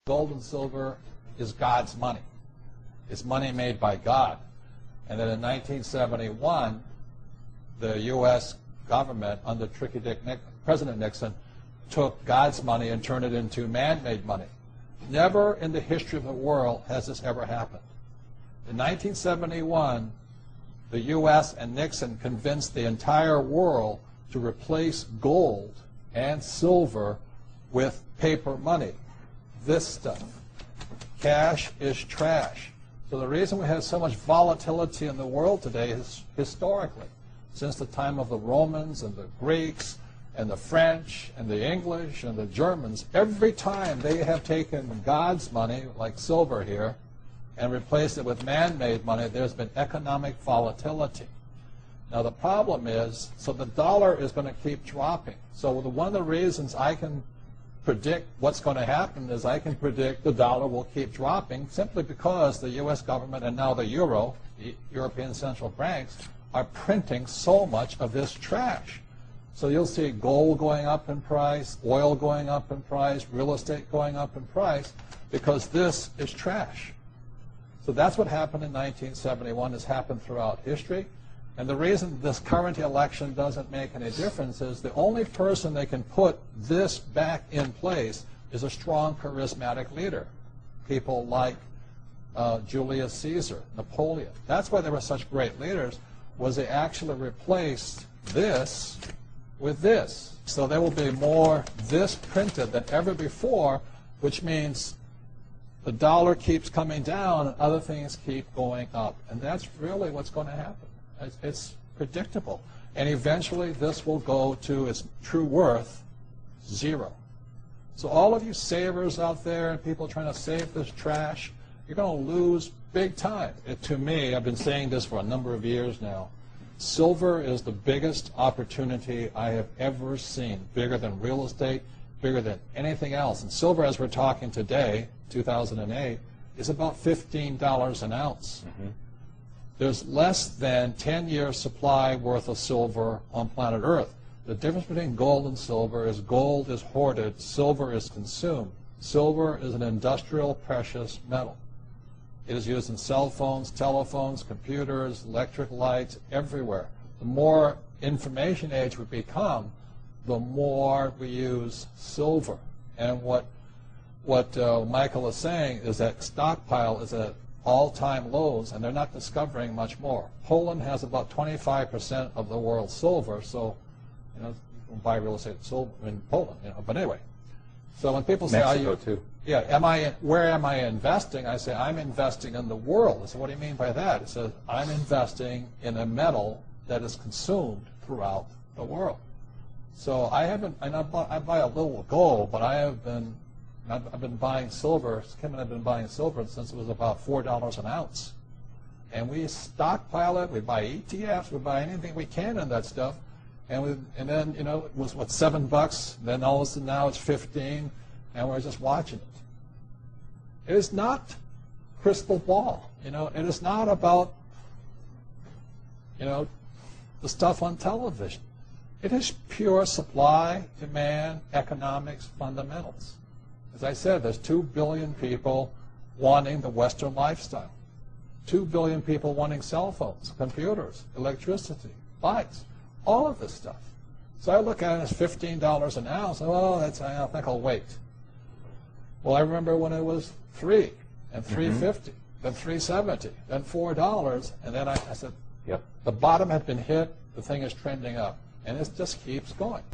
gold and silver is God's money. It's money made by God. And then in 1971, the U.S. government, under President Nixon, took God's money and turned it into man-made money. Never in the history of the world has this ever happened. In 1971, the U.S. and Nixon convinced the entire world to replace gold and silver with paper money. This stuff. Cash is trash. So the reason we have so much volatility in the world today is historically, since the time of the Romans and the Greeks and the French and the English and the Germans, every time they have taken God's money, like silver here, and replaced it with man-made money, there's been economic volatility. Now the problem is, so the dollar is going to keep dropping. So one of the reasons I can predict what's going to happen is I can predict the dollar will keep dropping simply because the U.S. government and now the euro, the European central banks, are printing so much of this trash. So you'll see gold going up in price, oil going up in price, real estate going up in price, because this is trash. So that's what happened in 1971. It's happened throughout history. And the reason this current election doesn't make any difference is the only person that can put this back in place is a strong, charismatic leader. People like Julius Caesar, Napoleon. That's why they were such great leaders, was they actually replaced this with this. So there will be more this printed than ever before, which means the dollar keeps coming down and other things keep going up. And that's really what's going to happen. It's predictable. And eventually this will go to its true worth, zero. So all of you savers out there and people trying to save this trash, you're going to lose big time. To me, I've been saying this for a number of years now, silver is the biggest opportunity I have ever seen, bigger than real estate, bigger than anything else. And silver, as we're talking today, 2008, is about $15 an ounce. Mm-hmm. There's less than 10-year supply worth of silver on planet Earth. The difference between gold and silver is gold is hoarded, silver is consumed. Silver is an industrial precious metal. It is used in cell phones, telephones, computers, electric lights, everywhere. The more information age we become, the more we use silver. And what Michael is saying is that stockpile is at all-time lows, and they're not discovering much more. Poland has about 25% of the world's silver, so you know, you can buy real estate silver in Poland. You know, but anyway, so when people say, Mexico too. Yeah, where am I investing? I say I'm investing in the world. I say, what do you mean by that? It says I'm investing in a metal that is consumed throughout the world. So I haven't. I buy a little gold, but I've been buying silver. Kim and I have been buying silver since it was about $4 an ounce, and we stockpile it. We buy ETFs. We buy anything we can in that stuff, and then you know it was what, $7. Then all of a sudden now it's 15, and we're just watching it. It is not crystal ball. You know, it is not about the stuff on television. It is pure supply, demand, economics, fundamentals. As I said, there's 2 billion people wanting the Western lifestyle. 2 billion people wanting cell phones, computers, electricity, bikes, all of this stuff. So I look at it as $15 an ounce. Oh, I think I'll wait. Well, I remember when it was $3 and $3.50, then $3.70, then $4, and then I said, yep, the bottom had been hit. The thing is trending up, and it just keeps going.